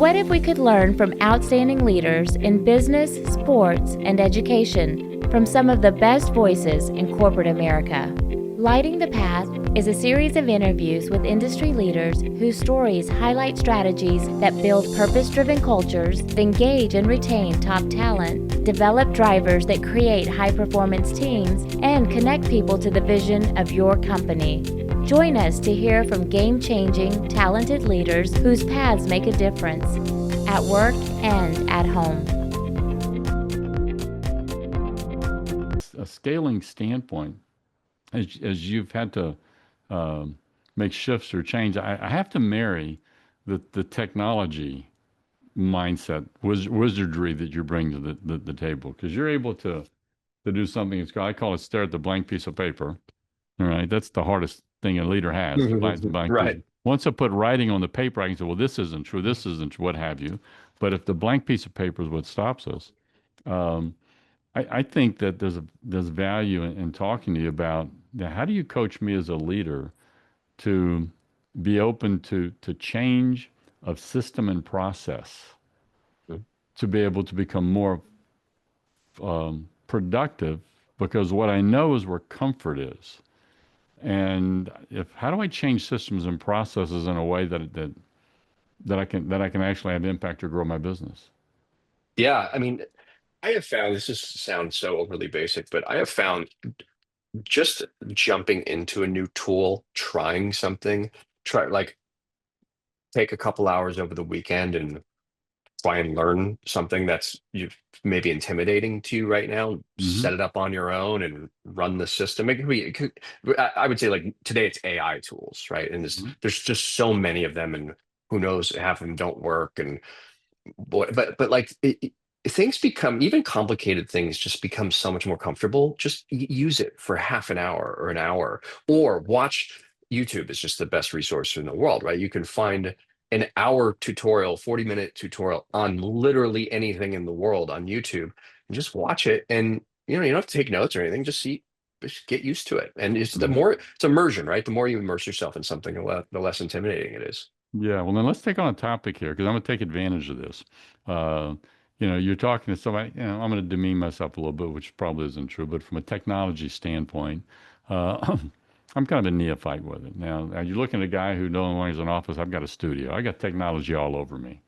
What if we could learn from outstanding leaders in business, sports, and education from some of the best voices in corporate America? Lighting the Path is a series of interviews with industry leaders whose stories highlight strategies that build purpose-driven cultures, engage and retain top talent, develop drivers that create high-performance teams, and connect people to the vision of your company. Join us to hear from game-changing, talented leaders whose paths make a difference at work and at home. A scaling standpoint, as you've had to make shifts or change, I have to marry the technology mindset, wizardry that you bring to the table, because you're able to do something. I call it stare at the blank piece of paper. All right, that's the hardest thing a leader has. The blank piece. Right. Once I put writing on the paper, I can say, well, this isn't true, this isn't true, what have you. But if the blank piece of paper is what stops us, um, I think that there's value in talking to you about how do you coach me as a leader to be open to change of system and process to be able to become more productive, because what I know is where comfort is. And how do I change systems and processes in a way that I can actually have impact or grow my business? Yeah. I mean, I have found this sounds so overly basic, but I have found just jumping into a new tool, trying something, try like take a couple hours over the weekend and try and learn something that's you maybe intimidating to you right now. Hmm. Set it up on your own and run the system. I would say like today it's AI tools, right? And there's just so many of them, and who knows, half of them don't work. And but like things become even complicated things just become so much more comfortable. Just use it for half an hour or an hour, or watch YouTube is just the best resource in the world, right? You can find an hour tutorial, 40-minute tutorial on literally anything in the world on YouTube, and just watch it. And you don't have to take notes or anything. Just get used to it. And it's the Hmm. more it's immersion, right? The more you immerse yourself in something, the less intimidating it is. Yeah, well, then let's take on a topic here because I'm going to take advantage of this. Uh, you're talking to somebody, I'm going to demean myself a little bit, which probably isn't true, but from a technology standpoint, I'm kind of a neophyte with it. Now you're looking at a guy who no longer has an office. I've got a studio. I got technology all over me.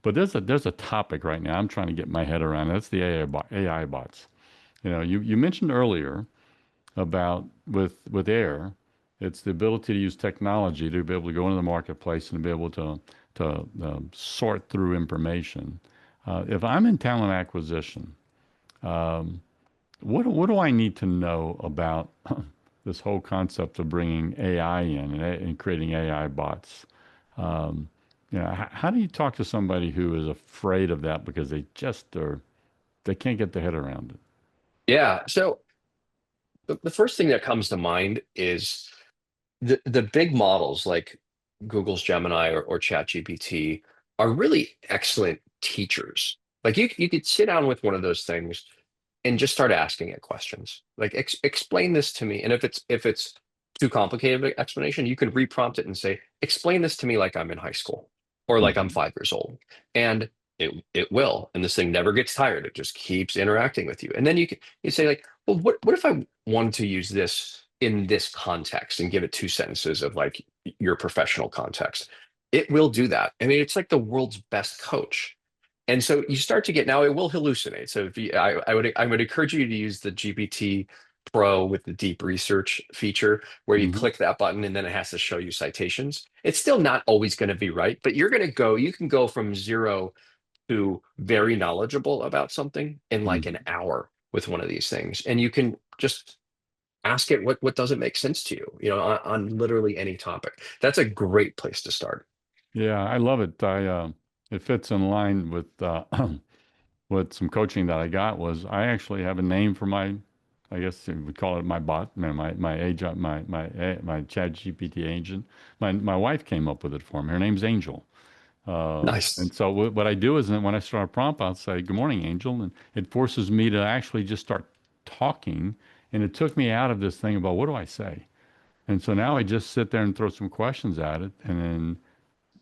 But there's a topic right now I'm trying to get my head around. That's the AI bots. You mentioned earlier about with air, it's the ability to use technology to be able to go into the marketplace and be able to sort through information. If I'm in talent acquisition, um, what do I need to know about this whole concept of bringing AI in and creating AI bots? Um, how do you talk to somebody who is afraid of that because they can't get their head around it? Yeah. So the first thing that comes to mind is the big models like Google's Gemini or ChatGPT are really excellent teachers. Like you could sit down with one of those things and just start asking it questions. Like explain this to me. And if it's too complicated of an explanation, you can reprompt it and say, explain this to me like I'm in high school or like I'm Mhm. 5 years old. And it will. And this thing never gets tired. It just keeps interacting with you. And then you say like, well, what if I wanted to use this in this context and give it 2 sentences of like your professional context? It will do that. I mean, it's like the world's best coach. And so you start to get now it will hallucinate. So if you, I would encourage you to use the GPT Pro with the deep research feature where you Mhm. click that button and then it has to show you citations. It's still not always going to be right, but you can go from zero to very knowledgeable about something in like an Mhm. hour with one of these things. And you can just ask it what doesn't make sense to you, on literally any topic. That's a great place to start. Yeah, I love it. It fits in line with with some coaching that I got. Was I actually have a name for my, I guess we call it my bot, my agent, my Chat GPT agent. My wife came up with it for me. Her name's Angel. And Nice. so what I do is when I start a prompt, I'll say, "Good morning, Angel," and it forces me to actually just start talking. And it took me out of this thing about what do I say. And so now I just sit there and throw some questions at it, and then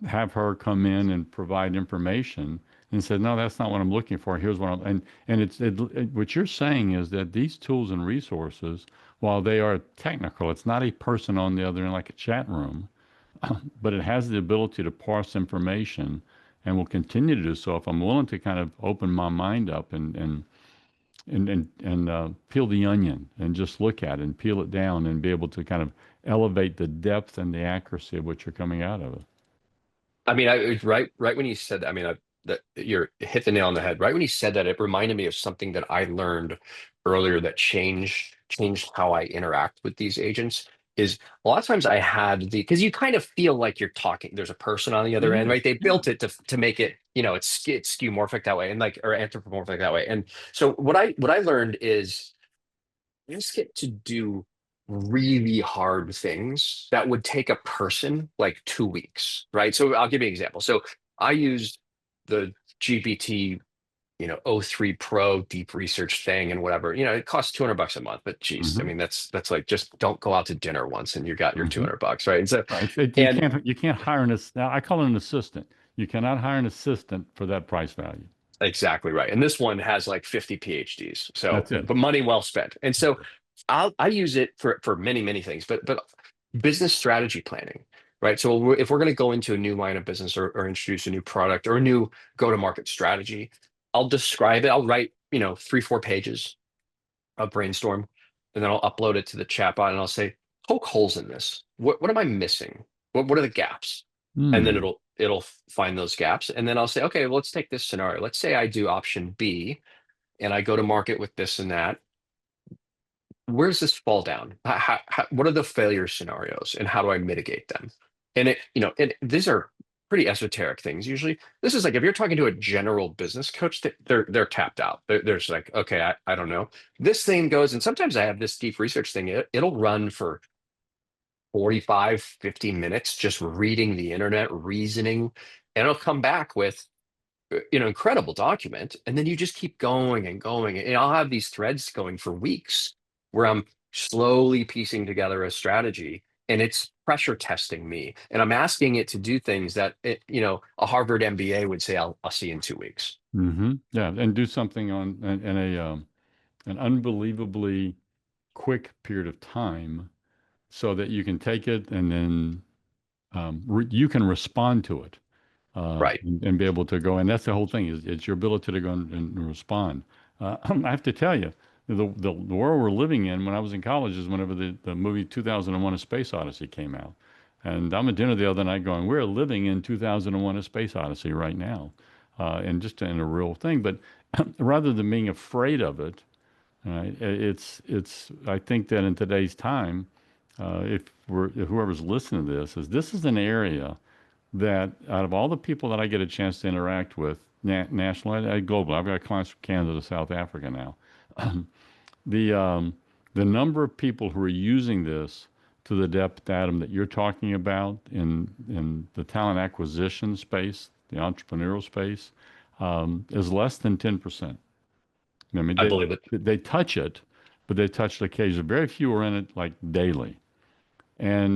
have her come in and provide information and said, no, that's not what I'm looking for. Here's what I'm, and what you're saying is that these tools and resources, while they are technical, it's not a person on the other end like a chat room, but it has the ability to parse information and will continue to do so if I'm willing to kind of open my mind up and peel the onion and just look at it and peel it down and be able to kind of elevate the depth and the accuracy of what you're coming out of it. I mean, right when you said that, I mean, that you're hit the nail on the head. Right when you said that, it reminded me of something that I learned earlier that changed how I interact with these agents. Is a lot of times I had because you kind of feel like you're talking. There's a person on the other end, right? Yes. They Yeah. built it to make it, it's skeuomorphic that way, and like or anthropomorphic that way. And so what I learned is you just get to do really hard things that would take a person like 2 weeks, right? So I'll give you an example. So I used the GPT, O3 Pro deep research thing and whatever. It costs $200 a month, but geez, I Hmm. mean that's like just don't go out to dinner once and you got your Hmm. $200, right? And so Right. and You can't hire now I call it an assistant. You cannot hire an assistant for that price value. exactly right. And this one has like 50 PhDs. So, That's it. but money well spent. And so I use it for many, many things, but business strategy planning, right? So if we're going to go into a new line of business or introduce a new product or a new go-to-market strategy, I'll describe it. I'll write, 3, 4 pages of brainstorm, and then I'll upload it to the chatbot and I'll say, poke holes in this. What am I missing? What are the gaps? And then Hmm. it'll find those gaps. And then I'll say, okay, well, let's take this scenario. Let's say I do option B and I go to market with this and that. Where does this fall down? What are the failure scenarios and how do I mitigate them? And these are pretty esoteric things usually. This is like if you're talking to a general business coach, they're tapped out. They're just like, okay, I don't know. This thing goes, and sometimes I have this deep research thing. It'll run for 45, 50 minutes just reading the internet, reasoning, and it'll come back with incredible document. And then you just keep going and going. And I'll have these threads going for weeks where I'm slowly piecing together a strategy and it's pressure testing me. And I'm asking it to do things that a Harvard MBA would say I'll see in 2 weeks. Hmm. Yeah, and do something in an unbelievably quick period of time so that you can take it and then you can respond to it Right. and be able to go. And that's the whole thing is it's your ability to go and respond. I have to tell you, the world we're living in when I was in college is whenever the movie 2001: A Space Odyssey came out. And I'm at dinner the other night going, we're living in 2001: A Space Odyssey right now, and just in a real thing. But rather than being afraid of it, right, it's. I think that in today's time, if whoever's listening to this is an area that out of all the people that I get a chance to interact with, nationally and globally, I've got clients from Canada to South Africa now. the the number of people who are using this to the depth, Adam, that you're talking about in the talent acquisition space, the entrepreneurial space, is less than 10%. I mean, I believe it. they touch it, but they touch it occasionally. Very few are in it like daily.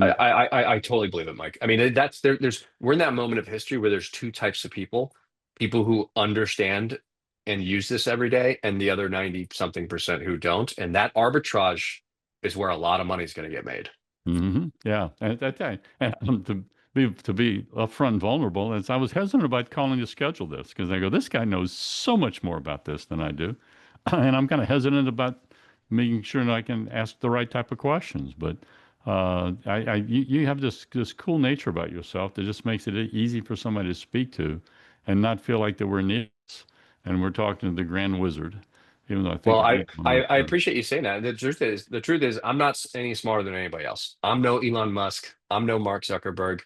I, And I I I totally believe it, Mike. I mean, that's there's we're in that moment of history where there's two types of people who understand and use this every day, and the other 90 something percent who don't. And that arbitrage is where a lot of money is going to get made. yeah, and that day, and to be upfront and vulnerable, as I was hesitant about calling to schedule this because I go, this guy knows so much more about this than I do, and I'm kind of hesitant about making sure that I can ask the right type of questions. But you have this cool nature about yourself that just makes it easy for somebody to speak to, and not feel like that we're idiots and we're talking to the grand wizard, even though I think Well, I I, am one I of I them. appreciate you saying that. The truth is I'm not any smarter than anybody else. I'm no Elon Musk. I'm no Mark Zuckerberg.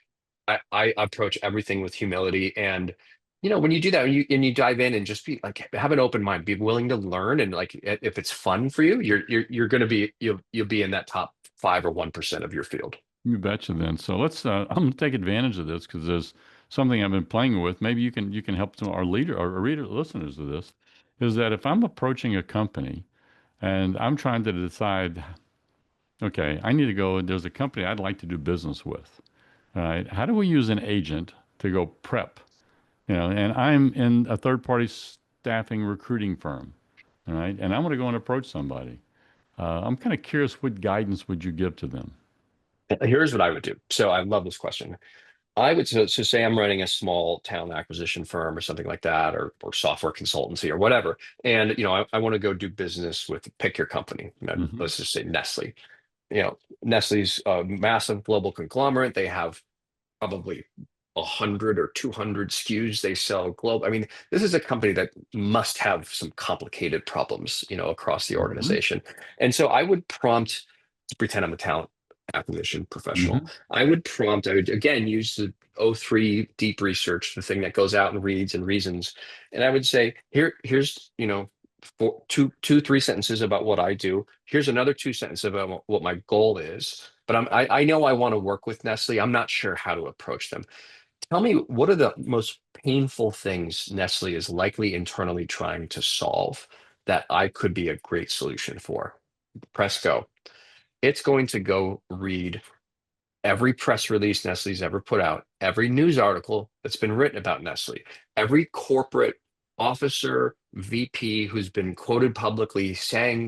I approach everything with humility, and when you do that, and you dive in and just be like, have an open mind, be willing to learn, and like if it's fun for you, you're going to be you'll be in that top 5 or 1% of your field. You betcha then. So let's I'm gonna take advantage of this because there's something I've been playing with. Maybe you can help some our leader or reader listeners of this, is that if I'm approaching a company and I'm trying to decide, okay, I need to go, there's a company I'd like to do business with. All right. How do we use an agent to go prep, and I'm in a third party staffing recruiting firm, all right, and I want to go and approach somebody. I'm kind of curious, what guidance would you give to them? Here's what I would do. So I love this question. I would so say I'm running a small talent acquisition firm or something like that, or software consultancy or whatever. And I want to go do business with, pick your company. Hmm. Let's just say Nestle. Nestle's a massive global conglomerate. They have probably 100 or 200 SKUs they sell global. I mean, this is a company that must have some complicated problems, across the Hmm. organization. And so I would prompt, to pretend I'm a talent acquisition professional. Hmm. I would again use the O3 deep research, the thing that goes out and reads and reasons. And I would say, here's, two, 3 sentences about what I do. Here's another 2 sentences about what my goal is. But I know I want to work with Nestle. I'm not sure how to approach them. Tell me, what are the most painful things Nestle is likely internally trying to solve that I could be a great solution for? Press go. It's going to go read every press release Nestle's ever put out, every news article that's been written about Nestle, every corporate officer, VP who's been quoted publicly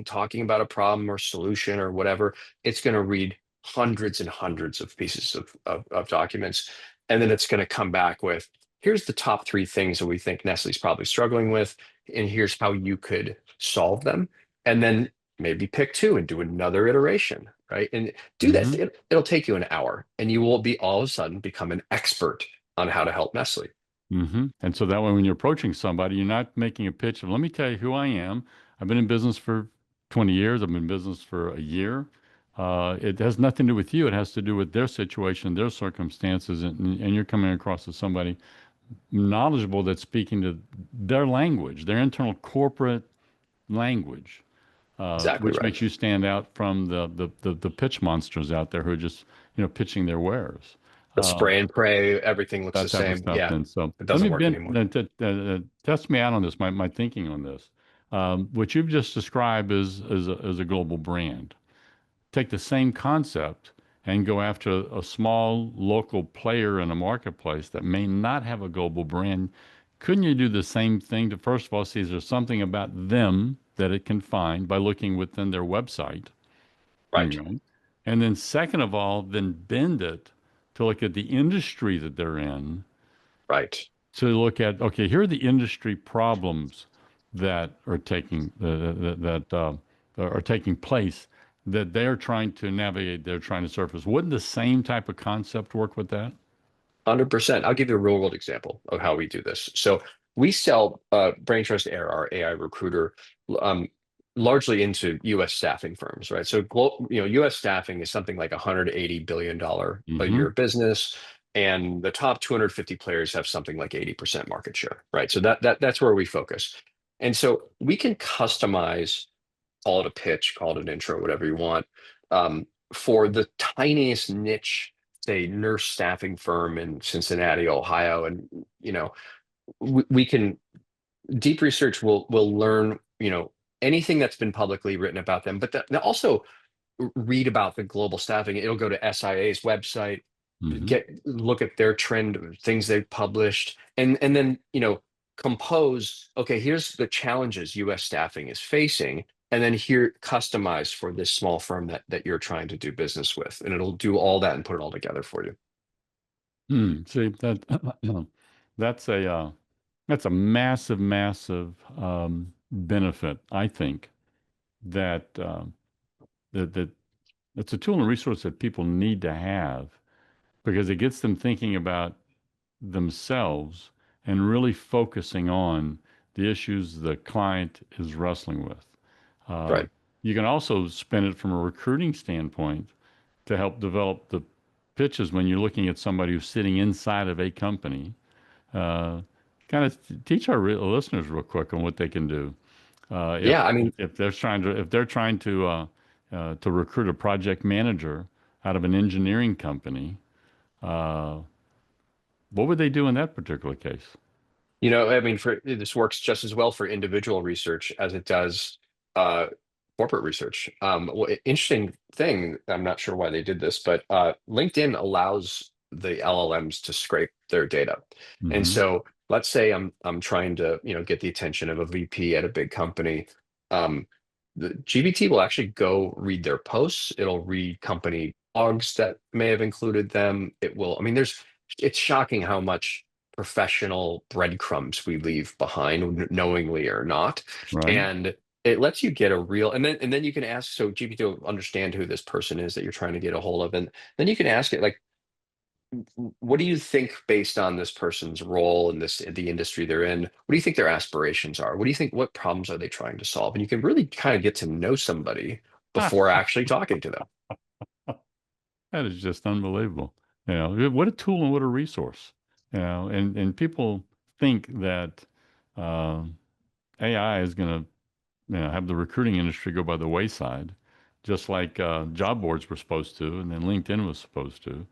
talking about a problem or solution or whatever. It's going to read hundreds and hundreds of pieces of documents. And then it's going to come back with, here's the top 3 things that we think Nestle's probably struggling with, and here's how you could solve them. And then maybe pick 2 and do another iteration, right? And do this. Hmm. It'll take you an hour, and you will be all of a sudden become an expert on how to help Nestle. And so that way, when you're approaching somebody, you're not making a pitch of, let me tell you who I am. I've been in business for 20 years. I've been in business for a year. It has nothing to do with you. It has to do with their situation, their circumstances, and you're coming across as somebody knowledgeable that's speaking to their language, their internal corporate language, Exactly which right. makes you stand out from the pitch monsters out there who are just pitching their wares. The Uh, spray and pray, everything looks the that type of same. stuff. Yeah, Then, so it let me doesn't work anymore. test me out on this. My thinking on this. What you've just described is a global brand. Take the same concept and go after a small local player in a marketplace that may not have a global brand. Couldn't you do the same thing to first of all see is there something about them that it can find by looking within their website? Right, Okay. And then second of all, then bend it to look at the industry that they're in, right. to look at, okay, here are the industry problems that are taking place that they're trying to navigate, they're trying to surface. Wouldn't the same type of concept work with that? 100%. I'll give you a real world example of how we do this. So we sell Brain Trust Air, our AI recruiter, um, largely into U.S. staffing firms, right? So, U.S. staffing is something like $180 billion a Mm-hmm. year business, and the top 250 players have something like 80% market share, right? So that's where we focus. And so we can customize, call it a pitch, call it an intro, whatever you want, for the tiniest niche, say nurse staffing firm in Cincinnati, Ohio, and we can deep research will learn anything that's been publicly written about them, but also read about the global staffing. It'll go to SIA's website, Mm-hmm. look at their trend, things they've published, and then compose. Okay, here's the challenges U.S. staffing is facing, and then here customized for this small firm that you're trying to do business with, and it'll do all that and put it all together for you. See that that's a that's a massive, massive benefit. I think that that it's a tool and resource that people need to have because it gets them thinking about themselves and really focusing on the issues the client is wrestling with. Uh, Right. you can also spin it from a recruiting standpoint to help develop the pitches when you're looking at somebody who's sitting inside of a company. Uh, kind of teach our listeners real quick on what they can do. Yeah, I mean, If they're trying to recruit a project manager out of an engineering company, uh, what would they do in that particular case? I mean, for this works just as well for individual research as it does uh, corporate research. Interesting thing, I'm not sure why they did this, but LinkedIn allows the LLMs to scrape their data. And Mm-hmm. so let's say I'm trying to, get the attention of a VP at a big company. The GPT will actually go read their posts. It'll read company blogs that may have included them. It will, I mean, it's shocking how much professional breadcrumbs we leave behind, knowingly or not. Right. And it lets you get a real, and then you can ask, so GPT will understand who this person is that you're trying to get a hold of. And then you can ask it, like, what do you think based on this person's role in the industry they're in? What do you think their aspirations are? What do you think, what problems are they trying to solve? And you can really kind of get to know somebody before actually talking to them. That is just unbelievable. What a tool and what a resource. And people think that uh, AI is going to have the recruiting industry go by the wayside, just like job boards were supposed to, and then LinkedIn was supposed to.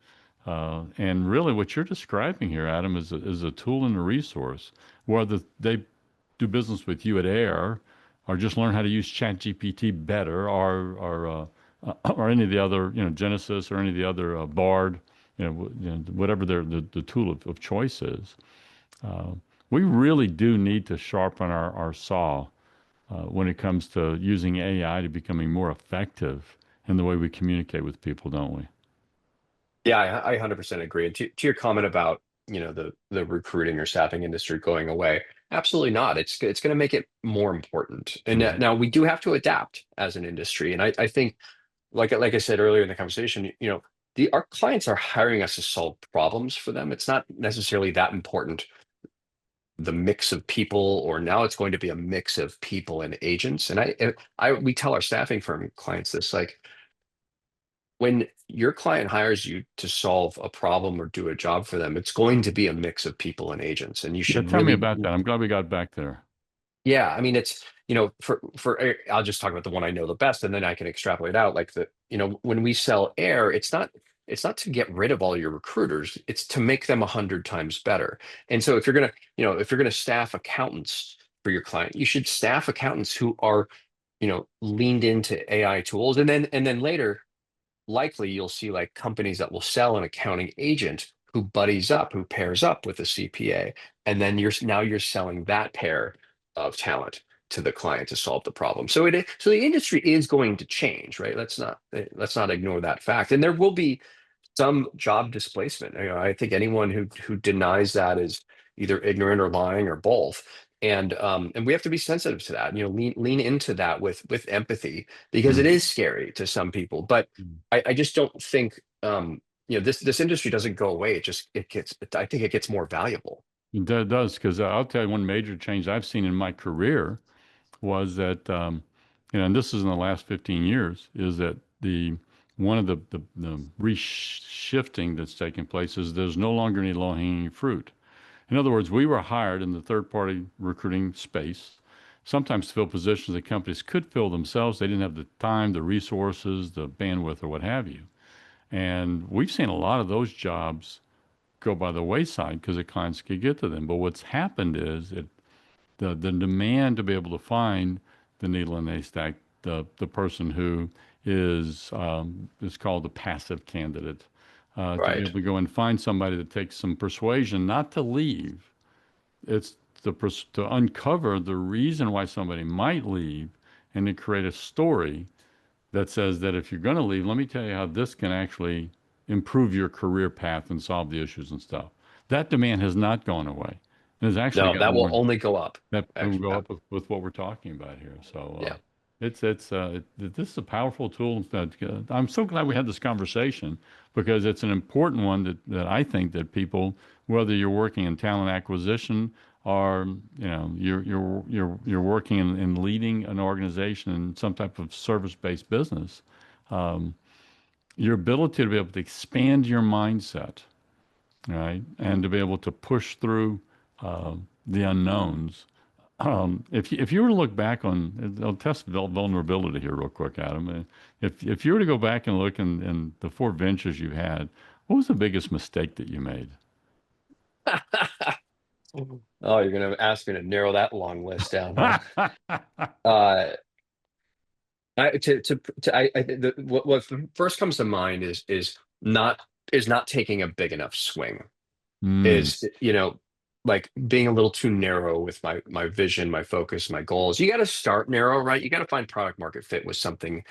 And really, what you're describing here, Adam, is a tool and a resource. Whether they do business with you at Air, or just learn how to use ChatGPT better, or any of the other, Genesis or any of the other Bard, whatever the tool of choice is. Uh, we really do need to sharpen our saw when it comes to using AI to becoming more effective in the way we communicate with people, don't we? Yeah, I 100% agree. And to your comment about, the recruiting or staffing industry going away, absolutely not. It's going to make it more important. And Mhm. now we do have to adapt as an industry. And I think, like I said earlier in the conversation, our clients are hiring us to solve problems for them. It's not necessarily that important, the mix of people, or now it's going to be a mix of people and agents. And we tell our staffing firm clients this, like, when your client hires you to solve a problem or do a job for them, it's going to be a mix of people and agents. And you Yeah, should tell me really, about that. I'm glad we got back there. yeah, I mean, it's, I'll just talk about the one I know the best, and then I can extrapolate out. Like, when we sell air, it's not to get rid of all your recruiters, it's to make them 100 times better. And so if you're gonna staff accountants for your client, you should staff accountants who are, leaned into AI tools. And then later, likely you'll see like companies that will sell an accounting agent who buddies up, who pairs up with a CPA, and then you're selling that pair of talent to the client to solve the problem. So the industry is going to change, right? Let's not ignore that fact, and there will be some job displacement. I think anyone who denies that is either ignorant or lying or both. And we have to be sensitive to that. Lean into that with empathy, because it Mhm. is scary to some people. But I just don't think, this industry doesn't go away. I think it gets more valuable. It does, because I'll tell you one major change I've seen in my career was that, and this is in the last 15 years, is that the one of the reshifting that's taking place is there's no longer any low-hanging fruit. In other words, we were hired in the third-party recruiting space, sometimes to fill positions that companies could fill themselves. They didn't have the time, the resources, the bandwidth, or what have you. And we've seen a lot of those jobs go by the wayside because the clients could get to them. But what's happened is the demand to be able to find the needle in the haystack, the person who is called the passive candidate, to be Right. able to go and find somebody that takes some persuasion not to leave. It's to uncover the reason why somebody might leave, and to create a story that says that if you're going to leave, let me tell you how this can actually improve your career path and solve the issues and stuff. That demand has not gone away. It has actually No, got that will more. only go up. That will Actually, go up with what we're talking about here. So yeah. this is a powerful tool. I'm so glad we had this conversation, because it's an important one that I think that people, whether you're working in talent acquisition, or you're working in leading an organization in some type of service-based business, um, your ability to be able to expand your mindset, right, and to be able to push through the unknowns. If you were to look back on, I'll test vulnerability here real quick, Adam. If you were to go back and look in the four ventures you had, what was the biggest mistake that you made? Oh, you're gonna ask me to narrow that long list down, huh? Uh, I think what first comes to mind is not is not taking a big enough swing, Mm, is, like being a little too narrow with my vision, my focus, my goals. You got to start narrow, right? You got to find product market fit with something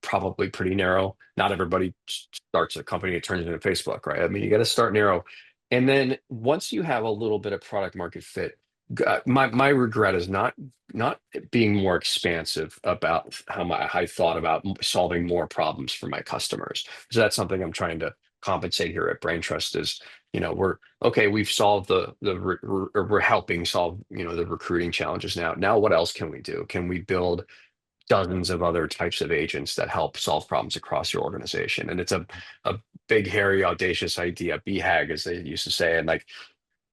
probably pretty narrow. Not everybody starts a company and turns into Facebook, right? I mean, you got to start narrow. And then once you have a little bit of product market fit, my regret is not being more expansive about how I thought about solving more problems for my customers. So that's something I'm trying to compensate here at Brain Trust is, we're okay, we've solved or we're helping solve, the recruiting challenges now. Now what else can we do? Can we build dozens of other types of agents that help solve problems across your organization? And it's a big, hairy, audacious idea, BHAG, as they used to say. And like,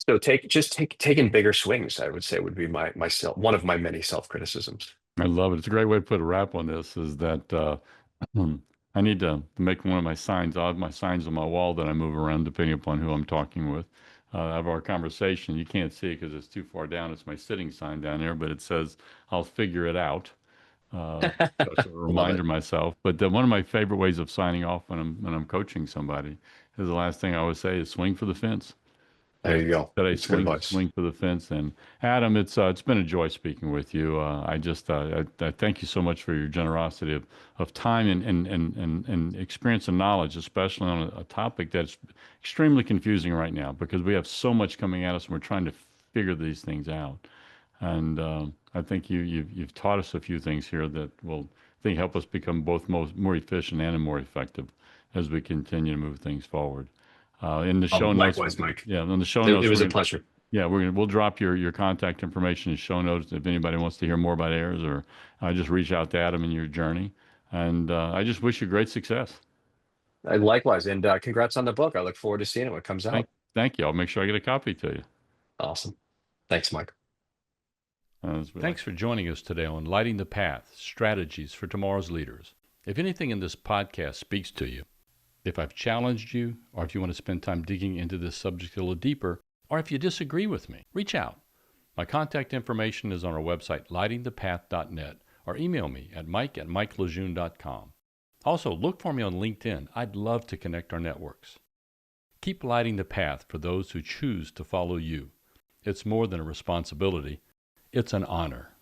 so taking bigger swings, I would say would be one of my many self-criticisms. I love it. It's a great way to put a wrap on this. Is that I need to make one of my signs. I have my signs on my wall that I move around depending upon who I'm talking with. Of our conversation, you can't see it because it's too far down. It's my sitting sign down there, but it says, "I'll figure it out." Just a Love reminder it. myself. But one of my favorite ways of signing off when I'm coaching somebody is the last thing I always say is swing for the fence. There you go. That I It's good advice. swing for the fence. And Adam, it's been a joy speaking with you. I thank you so much for your generosity of time and experience and knowledge, especially on a topic that's extremely confusing right now because we have so much coming at us and we're trying to figure these things out. And I think you've taught us a few things here that will, I think, help us become both more efficient and more effective as we continue to move things forward. In the show notes, Likewise, Mike. yeah, in the show It notes, was a pleasure. we'll drop your contact information in show notes if anybody wants to hear more about AIRS or just reach out to Adam in your journey. And I just wish you great success. Likewise, and congrats on the book. I look forward to seeing it when it comes Thank out. thank you. I'll make sure I get a copy to you. Awesome. Thanks, Mike. As we Thanks for joining us today on Lighting the Path, Strategies for Tomorrow's Leaders. If anything in this podcast speaks to you, if I've challenged you, or if you want to spend time digging into this subject a little deeper, or if you disagree with me, reach out. My contact information is on our website, lightingthepath.net, or email me at mike@mikelejeune.com. Also, look for me on LinkedIn. I'd love to connect our networks. Keep lighting the path for those who choose to follow you. It's more than a responsibility. It's an honor.